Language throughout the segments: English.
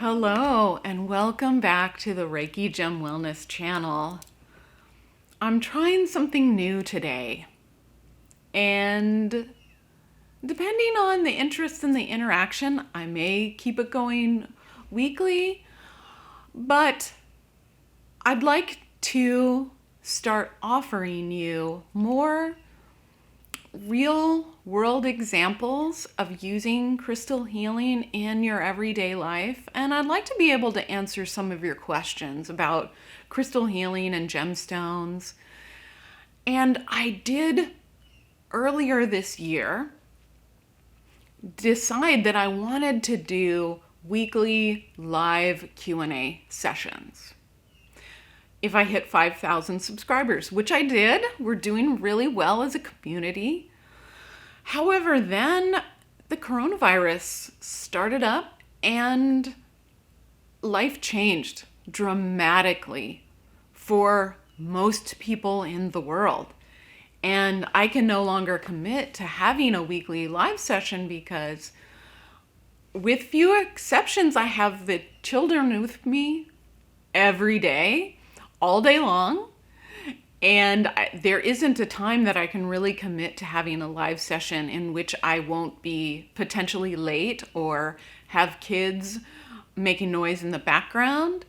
Hello, and welcome back to the Reiki Gem Wellness channel. I'm trying something new today, and depending on the interest and the interaction, I may keep it going weekly, but I'd like to start offering you more real world examples of using crystal healing in your everyday life. And I'd like to be able to answer some of your questions about crystal healing and gemstones. And I did earlier this year decide that I wanted to do weekly live Q&A sessions if I hit 5,000 subscribers, which I did. We're doing really well as a community. However, then the coronavirus started up and life changed dramatically for most people in the world. And I can no longer commit to having a weekly live session because, with few exceptions, I have the children with me every day, all day long, and there isn't a time that I can really commit to having a live session in which I won't be potentially late or have kids making noise in the background.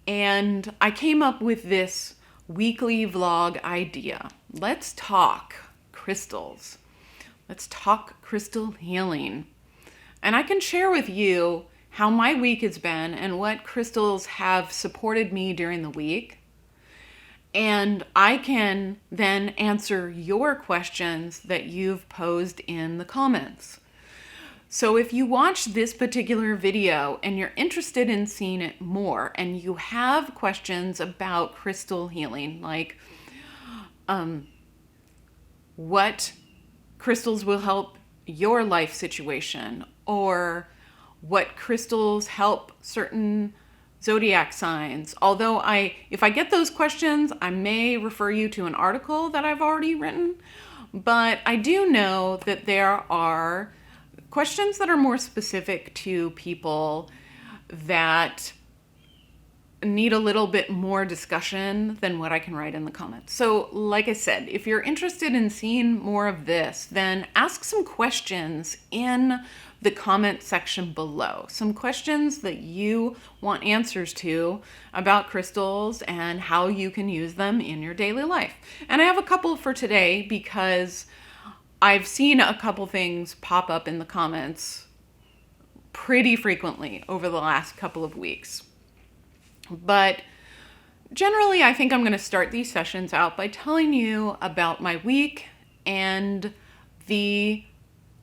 And I came up with this weekly vlog idea. Let's talk crystals. Let's talk crystal healing. And I can share with you how my week has been and what crystals have supported me during the week. And I can then answer your questions that you've posed in the comments. So if you watch this particular video and you're interested in seeing it more, and you have questions about crystal healing, like what crystals will help your life situation, or what crystals help certain zodiac signs. Although if I get those questions, I may refer you to an article that I've already written. But I do know that there are questions that are more specific to people that need a little bit more discussion than what I can write in the comments. So like I said, if you're interested in seeing more of this, then ask some questions in the comment section below. Some questions that you want answers to about crystals and how you can use them in your daily life. And I have a couple for today because I've seen a couple things pop up in the comments pretty frequently over the last couple of weeks. But generally, I think I'm going to start these sessions out by telling you about my week and the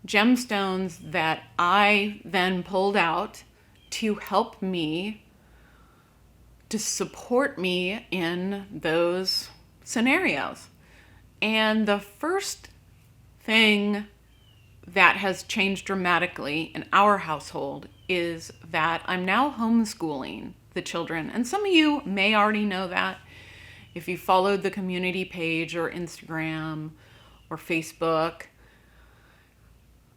gemstones that I then pulled out to help me, to support me in those scenarios. And the first thing that has changed dramatically in our household is that I'm now homeschooling the children. And some of you may already know that if you followed the community page or Instagram or Facebook.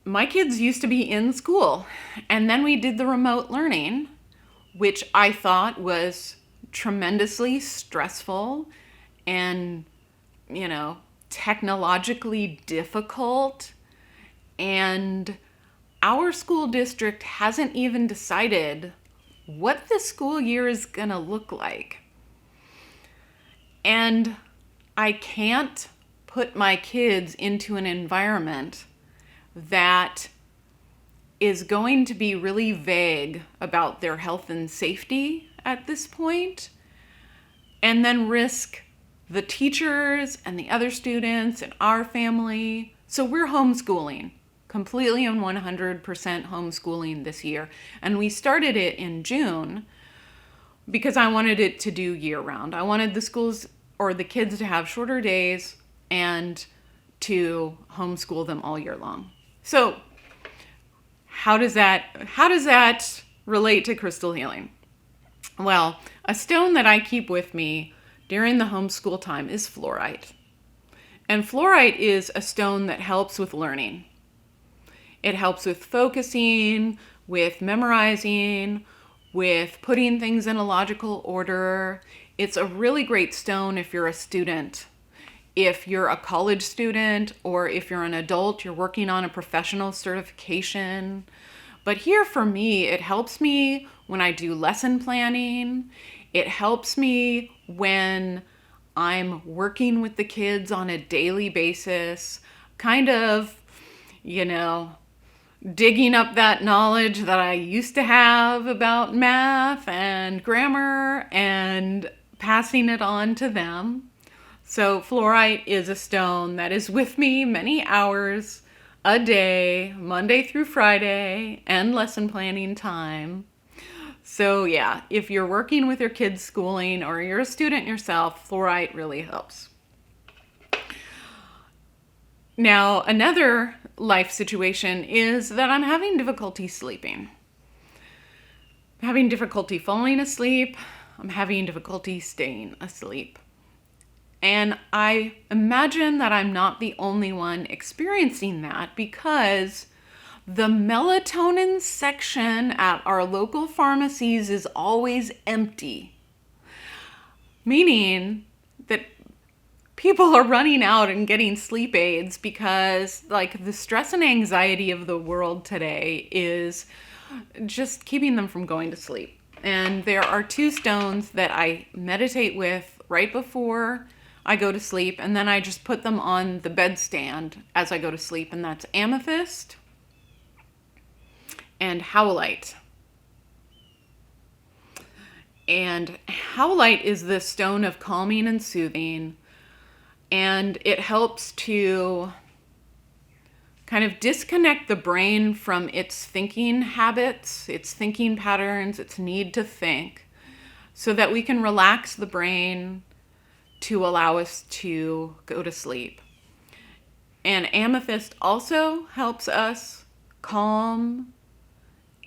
My kids used to be in school, and then we did the remote learning, which I thought was tremendously stressful and, technologically difficult. And our school district hasn't even decided what the school year is going to look like. And I can't put my kids into an environment that is going to be really vague about their health and safety at this point, and then risk the teachers and the other students and our family. So we're homeschooling, completely and 100% homeschooling this year. And we started it in June because I wanted it to do year round. I wanted the schools or the kids to have shorter days and to homeschool them all year long. So how does that relate to crystal healing? Well, a stone that I keep with me during the homeschool time is fluorite. And fluorite is a stone that helps with learning. It helps with focusing, with memorizing, with putting things in a logical order. It's a really great stone if you're a student. If you're a college student, or if you're an adult, you're working on a professional certification. But here for me, it helps me when I do lesson planning. It helps me when I'm working with the kids on a daily basis, kind of, digging up that knowledge that I used to have about math and grammar and passing it on to them. So fluorite is a stone that is with me many hours a day, Monday through Friday, and lesson planning time. So yeah, if you're working with your kids' schooling or you're a student yourself, fluorite really helps. Now, another life situation is that I'm having difficulty sleeping. I'm having difficulty falling asleep. I'm having difficulty staying asleep. And I imagine that I'm not the only one experiencing that, because the melatonin section at our local pharmacies is always empty. Meaning that people are running out and getting sleep aids because the stress and anxiety of the world today is just keeping them from going to sleep. And there are 2 stones that I meditate with right before I go to sleep, and then I just put them on the bedstand as I go to sleep, and that's Amethyst and Howlite. And Howlite is the stone of calming and soothing, and it helps to kind of disconnect the brain from its thinking habits, its thinking patterns, its need to think, so that we can relax the brain to allow us to go to sleep. And amethyst also helps us calm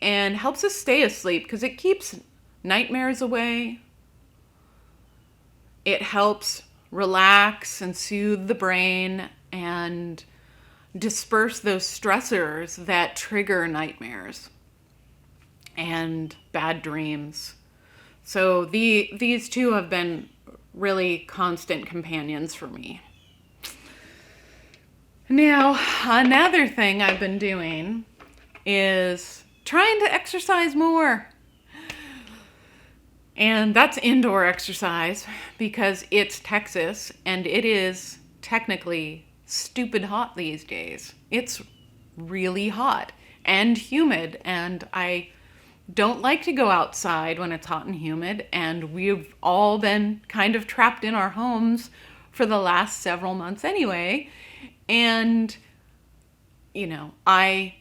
and helps us stay asleep because it keeps nightmares away. It helps relax and soothe the brain and disperse those stressors that trigger nightmares and bad dreams. So these 2 have been really constant companions for me. Now, another thing I've been doing is trying to exercise more. And that's indoor exercise because it's Texas and it is technically stupid hot these days. It's really hot and humid, and I don't like to go outside when it's hot and humid, and we've all been kind of trapped in our homes for the last several months anyway. And, I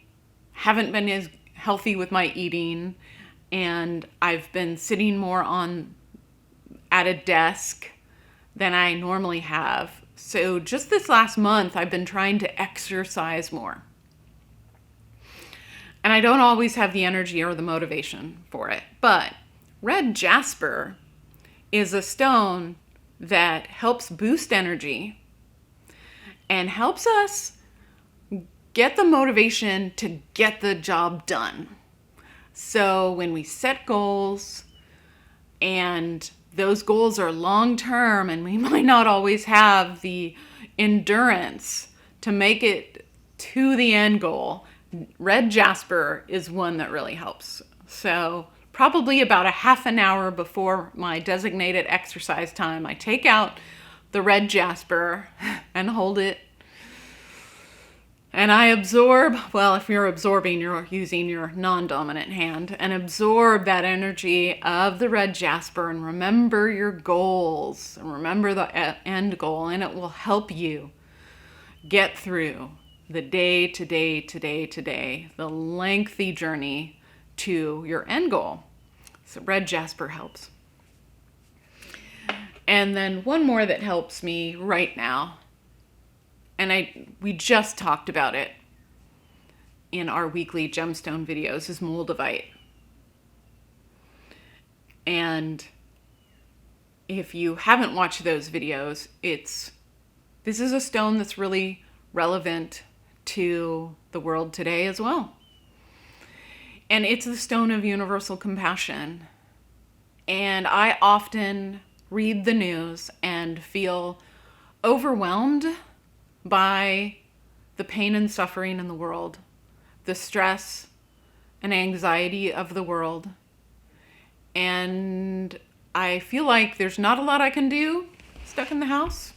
haven't been as healthy with my eating, and I've been sitting more at a desk than I normally have. So just this last month, I've been trying to exercise more. And I don't always have the energy or the motivation for it. But red jasper is a stone that helps boost energy and helps us get the motivation to get the job done. So when we set goals, and those goals are long-term, and we might not always have the endurance to make it to the end goal, red jasper is one that really helps. So probably about a half an hour before my designated exercise time, I take out the red jasper and hold it. And I absorb, well, if you're absorbing, you're using your non-dominant hand, and absorb that energy of the red jasper and remember your goals and remember the end goal, and it will help you get through the day to day, the lengthy journey to your end goal. So red jasper helps. And then one more that helps me right now, and we just talked about it in our weekly gemstone videos, is moldavite. And if you haven't watched those videos, this is a stone that's really relevant to the world today as well. And it's the stone of universal compassion. And I often read the news and feel overwhelmed by the pain and suffering in the world, the stress and anxiety of the world. And I feel like there's not a lot I can do stuck in the house.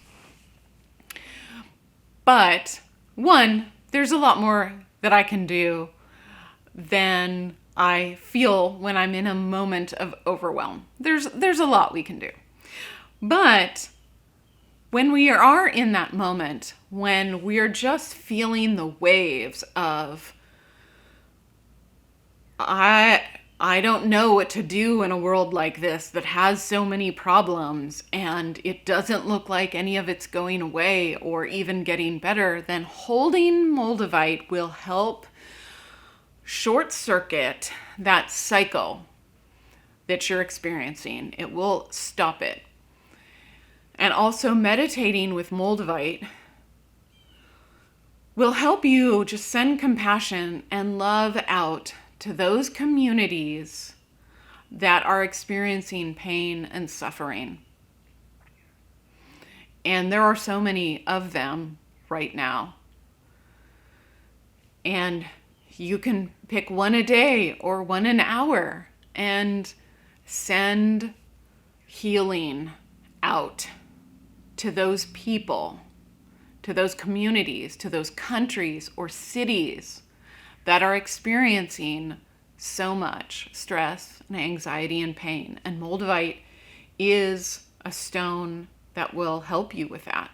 But one, there's a lot more that I can do than I feel when I'm in a moment of overwhelm. There's a lot we can do. But when we are in that moment, when we're just feeling the waves of, I don't know what to do in a world like this that has so many problems, and it doesn't look like any of it's going away or even getting better, then holding moldavite will help short circuit that cycle that you're experiencing. It will stop it. And also meditating with moldavite will help you just send compassion and love out to those communities that are experiencing pain and suffering. And there are so many of them right now. And you can pick one a day or one an hour and send healing out to those people, to those communities, to those countries or cities that are experiencing so much stress and anxiety and pain. And moldavite is a stone that will help you with that.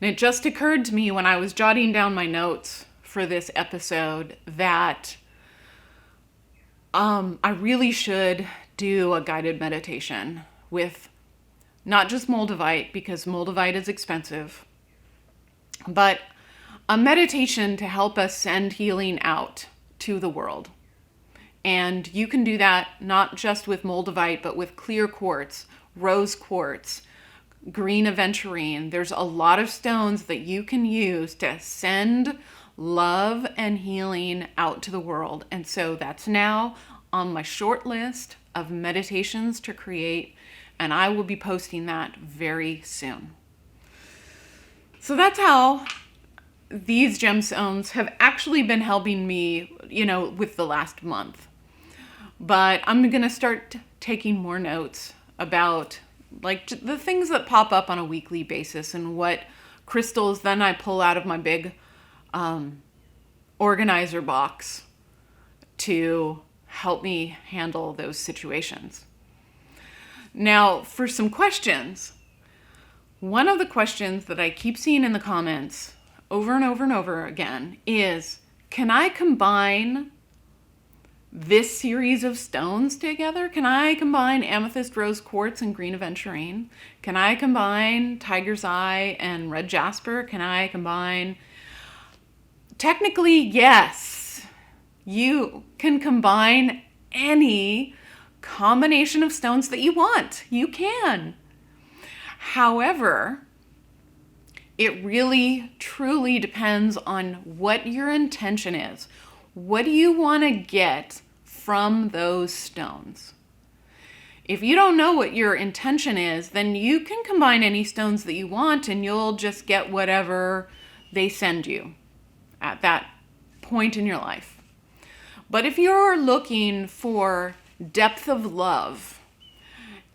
And it just occurred to me when I was jotting down my notes for this episode that I really should do a guided meditation with not just moldavite, because moldavite is expensive, but a meditation to help us send healing out to the world. And you can do that not just with moldavite, but with clear quartz, rose quartz, green aventurine. There's a lot of stones that you can use to send love and healing out to the world. And so that's now on my short list of meditations to create, and I will be posting that very soon. So that's how these gemstones have actually been helping me, with the last month. But I'm going to start taking more notes about like the things that pop up on a weekly basis and what crystals then I pull out of my big organizer box to help me handle those situations. Now, for some questions, one of the questions that I keep seeing in the comments over and over and over again is, can I combine this series of stones together? Can I combine amethyst, rose quartz, and green aventurine? Can I combine tiger's eye and red jasper? Can I combine... Technically, yes. You can combine any combination of stones that you want. You can. However, it really, truly depends on what your intention is. What do you want to get from those stones? If you don't know what your intention is, then you can combine any stones that you want and you'll just get whatever they send you at that point in your life. But if you're looking for depth of love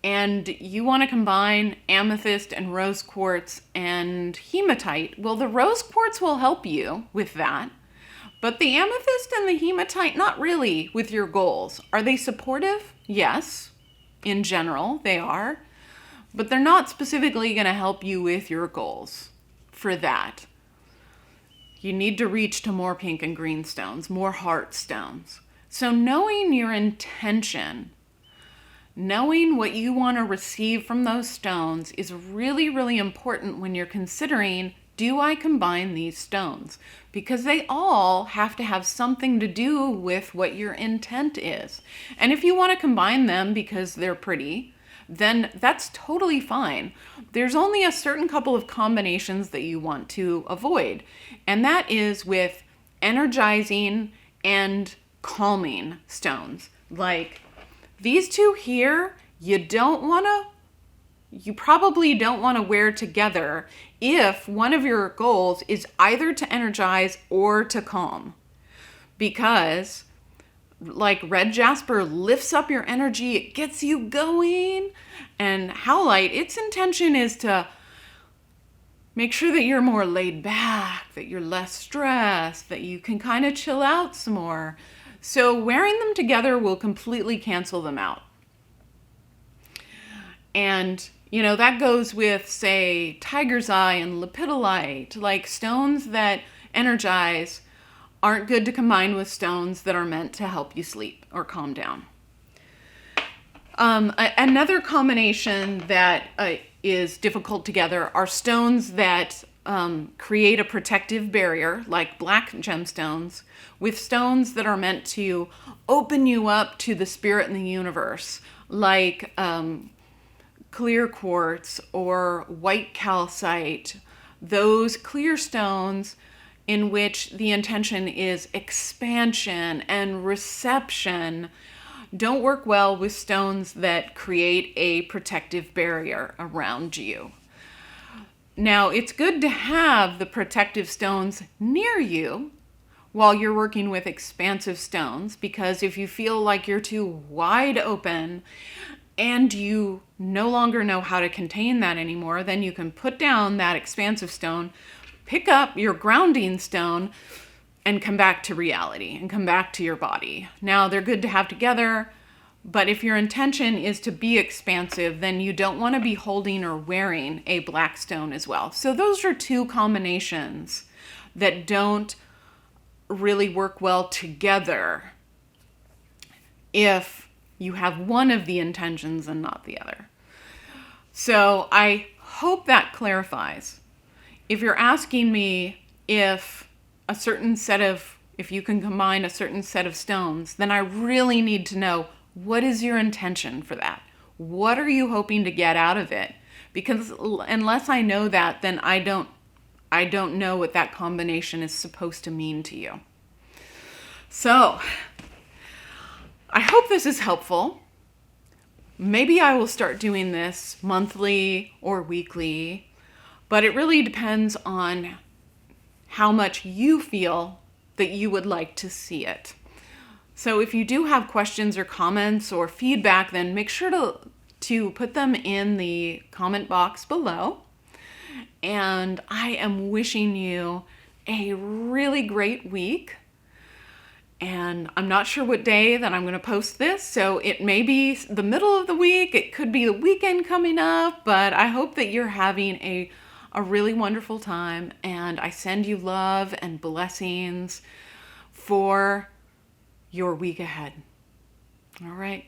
and you want to combine amethyst and rose quartz and hematite, well, the rose quartz will help you with that. But the amethyst and the hematite, not really with your goals. Are they supportive? Yes. In general, they are. But they're not specifically going to help you with your goals for that. You need to reach to more pink and green stones, more heart stones. So knowing your intention, knowing what you want to receive from those stones is really, really important when you're considering, do I combine these stones? Because they all have to have something to do with what your intent is. And if you want to combine them because they're pretty, then that's totally fine. There's only a certain couple of combinations that you want to avoid. And that is with energizing and calming stones. Like these two here, you probably don't want to wear together if one of your goals is either to energize or to calm. Because like red jasper lifts up your energy, it gets you going, and howlite, its intention is to make sure that you're more laid back, that you're less stressed, that you can kind of chill out some more. So wearing them together will completely cancel them out. And, that goes with, say, tiger's eye and lepidolite. Like stones that energize aren't good to combine with stones that are meant to help you sleep or calm down. Another combination that is difficult together are stones that create a protective barrier, like black gemstones, with stones that are meant to open you up to the spirit in the universe, like clear quartz or white calcite. Those clear stones in which the intention is expansion and reception don't work well with stones that create a protective barrier around you. Now, it's good to have the protective stones near you while you're working with expansive stones, because if you feel like you're too wide open and you no longer know how to contain that anymore, then you can put down that expansive stone, pick up your grounding stone, and come back to reality and come back to your body. Now, they're good to have together, but if your intention is to be expansive, then you don't want to be holding or wearing a black stone as well. So those are two combinations that don't really work well together if you have one of the intentions and not the other. So I hope that clarifies. If you're asking me if you can combine a certain set of stones, then I really need to know, what is your intention for that? What are you hoping to get out of it? Because unless I know that, then I don't know what that combination is supposed to mean to you. So I hope this is helpful. Maybe I will start doing this monthly or weekly, but it really depends on how much you feel that you would like to see it. So if you do have questions or comments or feedback, then make sure to put them in the comment box below. And I am wishing you a really great week. And I'm not sure what day that I'm going to post this, so it may be the middle of the week, it could be the weekend coming up, but I hope that you're having a really wonderful time, and I send you love and blessings for your week ahead. All right.